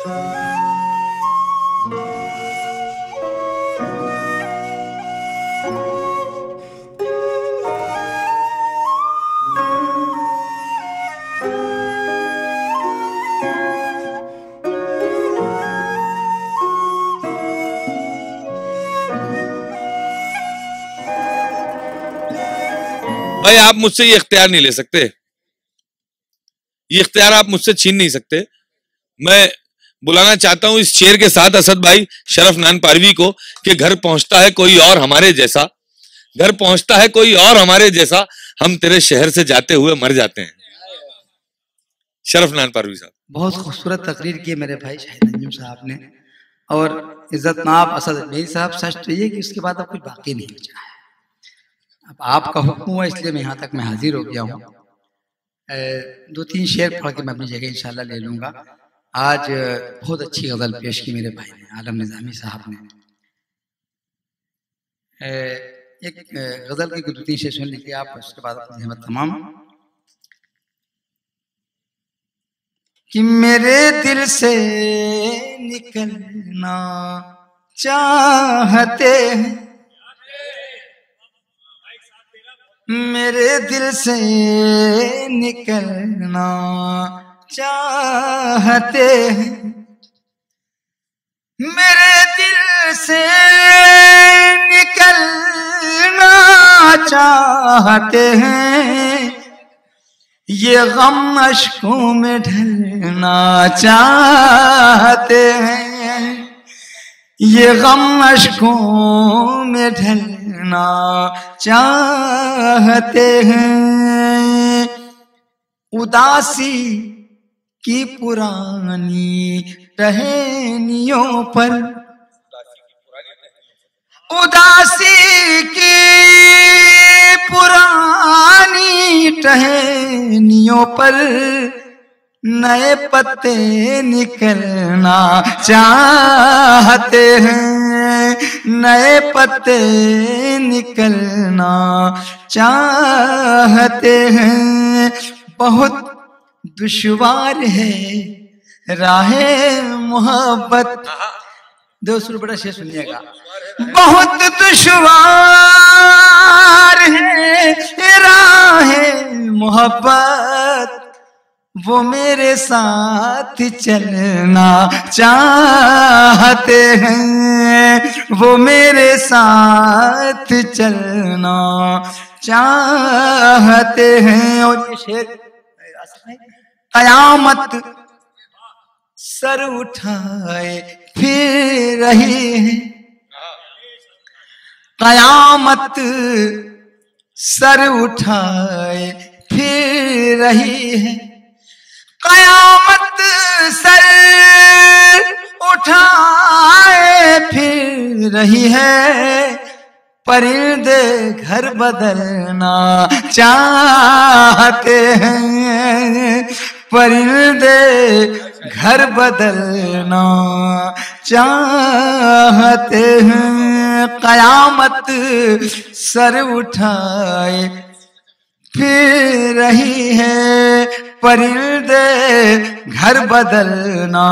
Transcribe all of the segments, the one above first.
भाई आप मुझसे ये इख्तियार नहीं ले सकते, ये इख्तियार आप मुझसे छीन नहीं सकते। मैं बुलाना चाहता हूं इस शेर के साथ असद भाई शरफ नान पारवी को कि घर पहुंचता है कोई और हमारे जैसा, घर पहुंचता है कोई और हमारे जैसा, हम तेरे शहर से जाते हुए मर जाते हैं। शरफ नान पारवी साहब। बहुत खूबसूरत तकरीर की मेरे भाई शाहिद अंजुम साहब ने, और इज्जत नाब असद मेरी साहब। सच तो ये कि उसके बाद अब कुछ बाकी नहीं बचा है। अब आपका हुक्म हुआ इसलिए मैं यहाँ तक मैं हाजिर हो गया हूँ। 2-3 शेर पढ़ के मैं अपनी जगह इंशाल्लाह ले लूँगा। आज बहुत अच्छी गज़ल पेश की मेरे भाई ने, आलम निज़ामी साहब ने। एक गज़ल की 2-3 शेर सुन लीजिए आप, उसके बाद अपनी हिम्मत तमाम। कि मेरे दिल से निकलना चाहते हैं, मेरे दिल से निकलना चाहते हैं, मेरे दिल से निकलना चाहते हैं, ये गम अश्कों में ढलना चाहते हैं, ये गम अश्कों में ढलना चाहते हैं। उदासी की पुरानी टहनियों पर, उदासी की पुरानी टहनियों पर नए पत्ते निकलना चाहते हैं, नए पत्ते निकलना चाहते हैं। बहुत दुश्वार है राहे मोहब्बत, दोस्तों बड़ा शेर सुनिएगा। बहुत दुश्वार है राहे मोहब्बत, वो मेरे साथ चलना चाहते हैं, वो मेरे साथ चलना चाहते हैं। और ये शेर कयामत सर उठाए फिर रही है, कयामत सर उठाए फिर रही है, कयामत सर उठाए फिर रही है। परिंदे घर बदलना चाहते हैं, परिंदे घर बदलना चाहते हैं। कयामत सर उठाए फिर रही है, परिंदे घर बदलना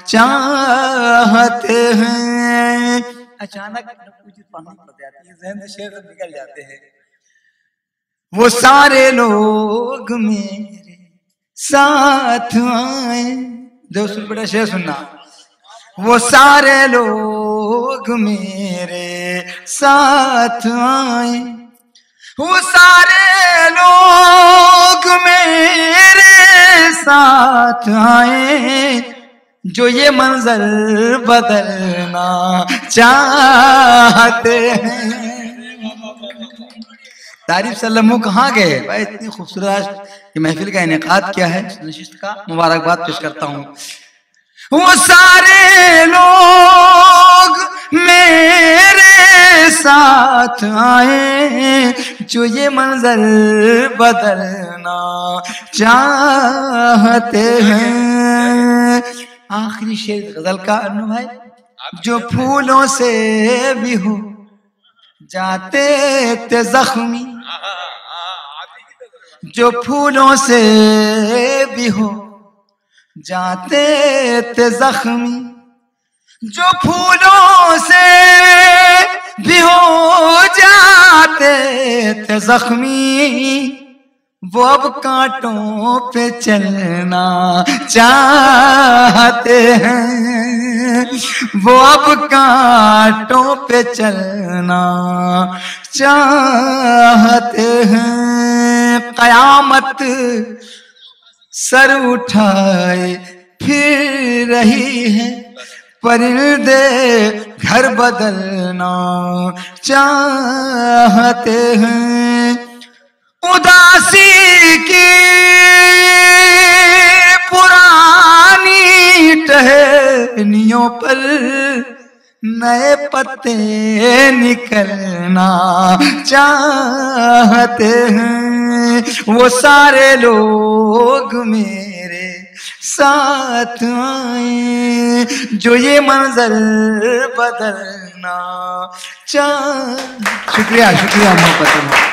चाहते हैं। अचानक पानी पड़ जाती है, ज़हन से शेर निकल जाते हैं। वो सारे लोग मेरे साथ आए, दोस्तों बड़ा शेर सुनना। वो सारे लोग मेरे साथ आए, वो सारे लोग मेरे साथ आए, जो ये मंजर बदलना चाहते हैं। तारीफ सल्लमो कहाँ गए भाई, इतनी खूबसूरत ये महफिल का इनेकाद किया है, नशिस्त का मुबारकबाद पेश करता हूँ। वो सारे लोग मेरे साथ आए, जो ये मंजर बदलना चाहते हैं। आखिरी शेर गजल का अनु भाई, जो फूलों से भी हो जाते थे जख्मी, जो फूलों से भी हो जाते थे जख्मी, जो फूलों से भी हो जाते थे जख्मी, वो अब कांटों पे चलना चाहते हैं, वो अब कांटों पे चलना चाहते हैं। कयामत सर उठाए फिर रही है, परिंदे घर बदलना चाहते हैं। उदासी की पुरानी टहनियों पर नए पत्ते निकलना चाहते हैं। वो सारे लोग मेरे साथ आए जो ये मंजर बदलना चाह। शुक्रिया, शुक्रिया मोहब्बत।